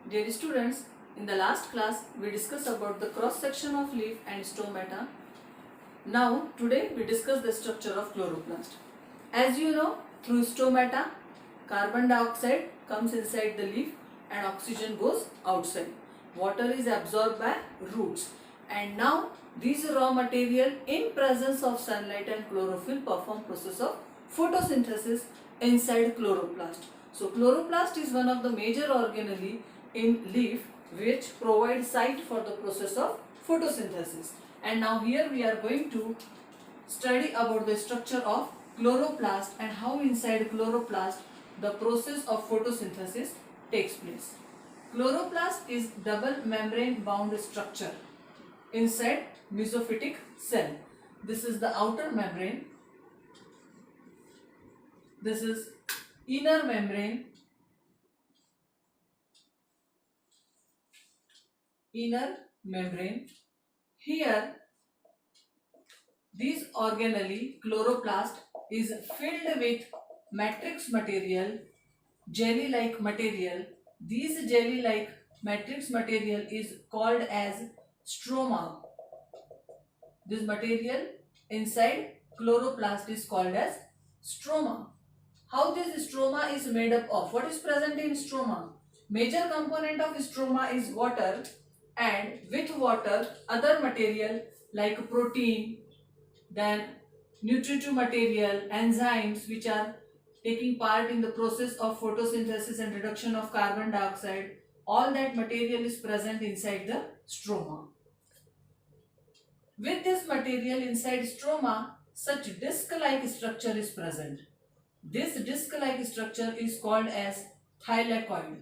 Dear students, in the last class we discussed about the cross section of leaf and stomata. Now today we discuss the structure of chloroplast. As you know, through stomata, carbon dioxide comes inside the leaf and oxygen goes outside. Water is absorbed by roots, and now these raw material in presence of sunlight and chlorophyll perform process of photosynthesis inside chloroplast. So chloroplast is one of the major organelle in leaf which provides site for the process of photosynthesis. And now here we are going to study about the structure of chloroplast and how inside chloroplast the process of photosynthesis takes place. Chloroplast is double membrane bound structure inside mesophytic cell. This is the outer membrane. This is inner membrane. Inner membrane. Here this organelle chloroplast is filled with matrix material, jelly-like material. This jelly-like matrix material is called as stroma. This material inside chloroplast is called as stroma. How this stroma is made up of? What is present in stroma? Major component of stroma is water, and with water other material like protein, then nutritive material, enzymes which are taking part in the process of photosynthesis and reduction of carbon dioxide, all that material is present inside the stroma. With this material inside stroma, such disc-like structure is present. This disc-like structure is called as thylakoid.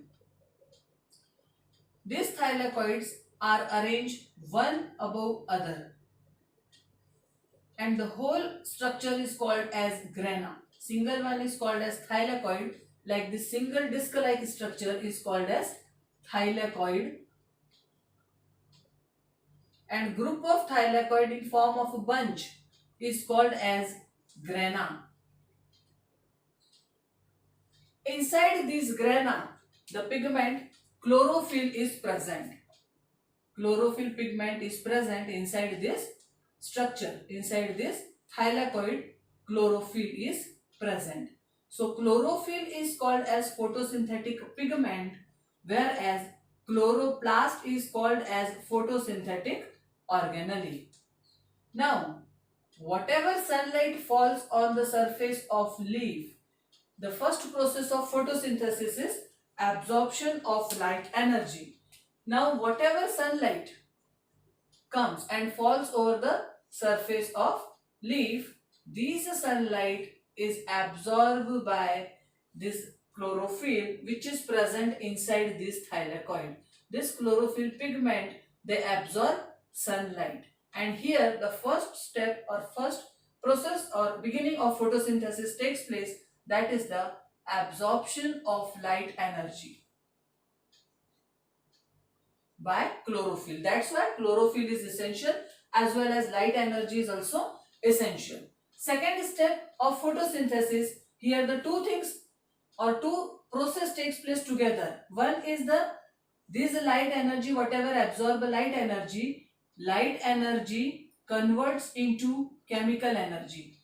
These thylakoids are arranged one above other, and the whole structure is called as grana. Single one is called as thylakoid, like this single disc-like structure is called as thylakoid, and group of thylakoid in form of a bunch is called as grana. Inside this grana, the pigment chlorophyll is present. Chlorophyll pigment is present inside this structure. Inside this thylakoid, chlorophyll is present. So chlorophyll is called as photosynthetic pigment, whereas chloroplast is called as photosynthetic organelle. Now, whatever sunlight falls on the surface of leaf, the first process of photosynthesis is absorption of light energy. Now, whatever sunlight comes and falls over the surface of leaf, this sunlight is absorbed by this chlorophyll which is present inside this thylakoid. This chlorophyll pigment, they absorb sunlight, and here the first step or first process or beginning of photosynthesis takes place, that is the absorption of light energy by chlorophyll. That's why chlorophyll is essential, as well as light energy is also essential. Second step of photosynthesis, here the two things or two process takes place together. One is this light energy, whatever absorb light energy converts into chemical energy.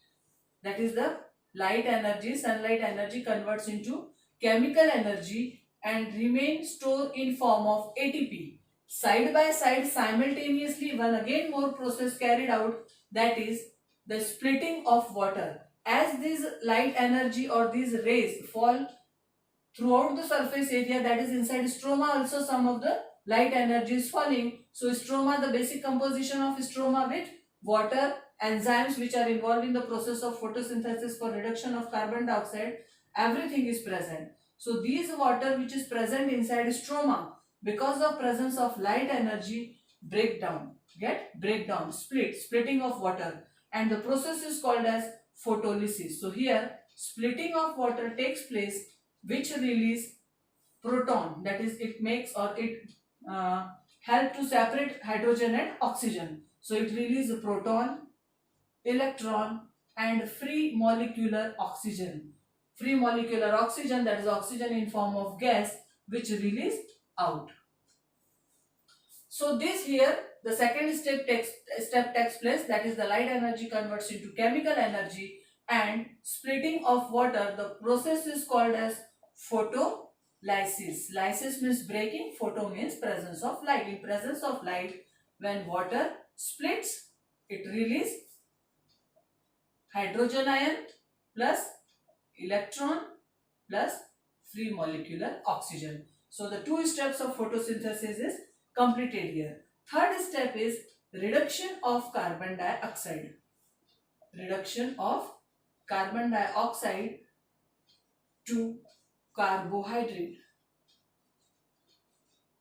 That is the light energy, sunlight energy converts into chemical energy and remains stored in form of ATP. Side by side, simultaneously, one again more process carried out, that is the splitting of water. As this light energy or these rays fall throughout the surface area, that is inside stroma, also some of the light energy is falling. So stroma, the basic composition of stroma with water, enzymes which are involved in the process of photosynthesis for reduction of carbon dioxide, everything is present. So these water which is present inside stroma, because of presence of light energy, breakdown, splitting of water, and the process is called as photolysis. So here splitting of water takes place, which release proton, that is it makes or it help to separate hydrogen and oxygen. So it releases proton, electron and free molecular oxygen. Free molecular oxygen, that is oxygen in form of gas, which release out. So this here, the second step takes place, that is the light energy converts into chemical energy and splitting of water. The process is called as photolysis. Lysis means breaking, photo means presence of light. In presence of light, when water splits, it releases hydrogen ion plus electron plus free molecular oxygen. So the two steps of photosynthesis is completed here. Third step is reduction of carbon dioxide. Reduction of carbon dioxide to carbohydrate.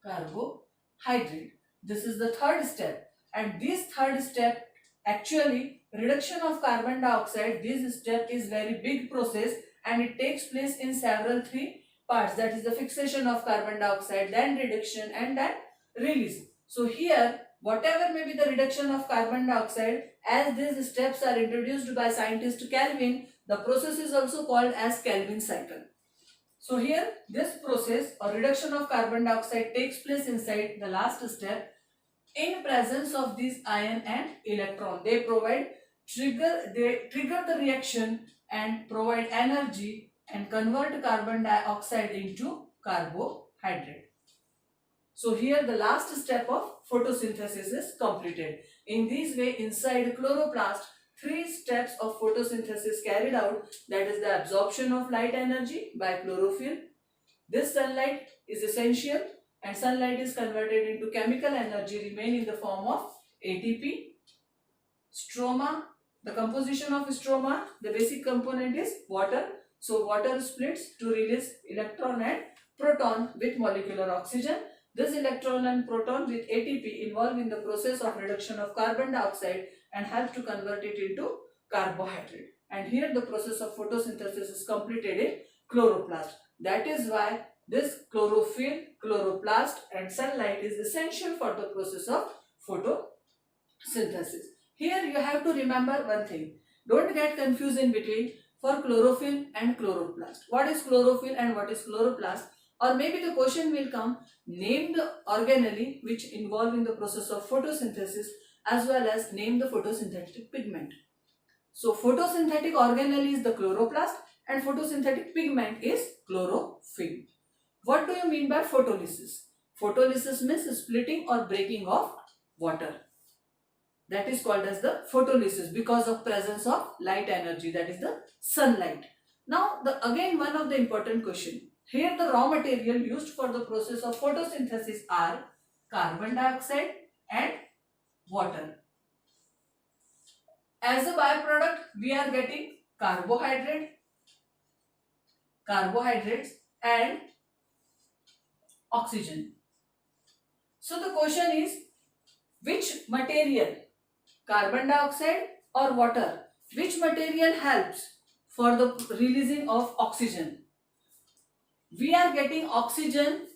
Carbohydrate. This is the third step. And this third step, actually reduction of carbon dioxide, this step is very big process and it takes place in several three parts. That is the fixation of carbon dioxide, then reduction and then release. So here, whatever may be the reduction of carbon dioxide, as these steps are introduced by scientist Kelvin, the process is also called as Kelvin cycle. So here, this process or reduction of carbon dioxide takes place inside the last step in presence of this ion and electron. They trigger the reaction and provide energy and convert carbon dioxide into carbohydrate. So here the last step of photosynthesis is completed. In this way, inside chloroplast, three steps of photosynthesis carried out, that is the absorption of light energy by chlorophyll. This sunlight is essential and sunlight is converted into chemical energy, remain in the form of ATP. Stroma, the composition of stroma, the basic component is water. So water splits to release electron and proton with molecular oxygen. This electron and proton with ATP involved in the process of reduction of carbon dioxide and help to convert it into carbohydrate. And here the process of photosynthesis is completed in chloroplast. That is why this chlorophyll, chloroplast and sunlight is essential for the process of photosynthesis. Here you have to remember one thing. Don't get confused in between for chlorophyll and chloroplast. What is chlorophyll and what is chloroplast? Or maybe the question will come, name the organelle which involve in the process of photosynthesis as well as name the photosynthetic pigment. So photosynthetic organelle is the chloroplast and photosynthetic pigment is chlorophyll. What do you mean by photolysis? Photolysis means splitting or breaking of water. That is called as the photolysis because of presence of light energy, that is the sunlight. Now again one of the important question. Here the raw material used for the process of photosynthesis are carbon dioxide and water. As a byproduct, we are getting carbohydrates and oxygen. So the question is, which material, carbon dioxide or water, which material helps for the releasing of oxygen? We are getting oxygen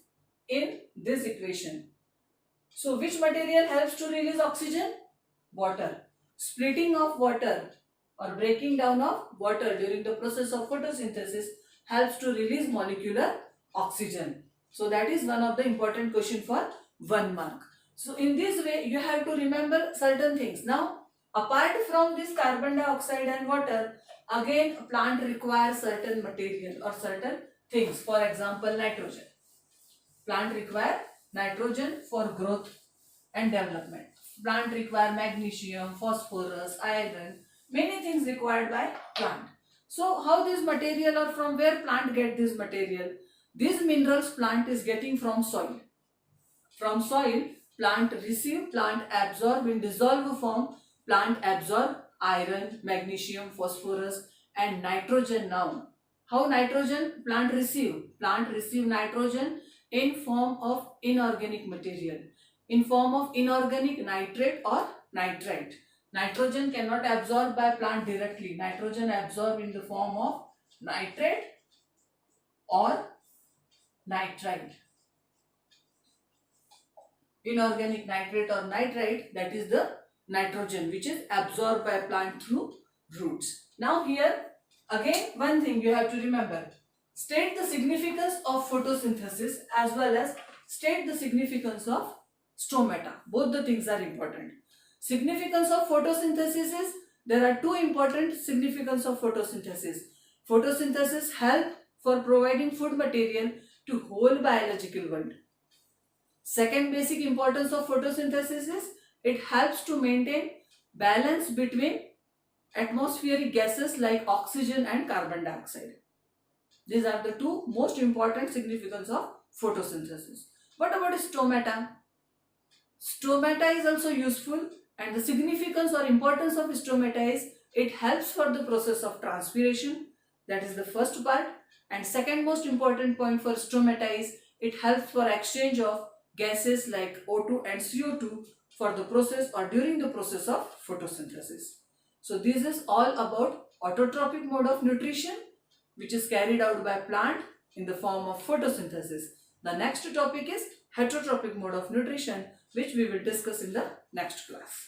in this equation. So which material helps to release oxygen? Water. Splitting of water or breaking down of water during the process of photosynthesis helps to release molecular oxygen. So that is one of the important question for 1 mark. So in this way you have to remember certain things. Now apart from this carbon dioxide and water, again plant requires certain material or certain things. For example, nitrogen. Plant require nitrogen for growth and development. Plant require magnesium, phosphorus, iron, many things required by plant. So how this material or from where plant get this material? These minerals plant is getting from soil. From soil, plant receive, plant absorb in dissolved form, plant absorb iron, magnesium, phosphorus and nitrogen. Now how nitrogen plant receive? Plant receive nitrogen in form of inorganic material, in form of inorganic nitrate or nitrite. Nitrogen cannot absorb by plant directly. Nitrogen absorb in the form of nitrate or nitrite. Inorganic nitrate or nitrite, that is the nitrogen which is absorbed by plant through roots. Now here again one thing you have to remember. State the significance of photosynthesis as well as State the significance of stomata. Both the things are important. Significance of photosynthesis is, there are two important significance of photosynthesis. Photosynthesis help for providing food material to whole biological world. Second basic importance of photosynthesis is, it helps to maintain balance between atmospheric gases like oxygen and carbon dioxide. These are the two most important significance of photosynthesis. What about stomata? Stomata is also useful, and the significance or importance of stomata is, it helps for the process of transpiration. That is the first part. And second most important point for stomata is, it helps for exchange of gases like O2 and CO2 for the process or during the process of photosynthesis. So this is all about autotrophic mode of nutrition, which is carried out by plant in the form of photosynthesis. The next topic is heterotrophic mode of nutrition, which we will discuss in the next class.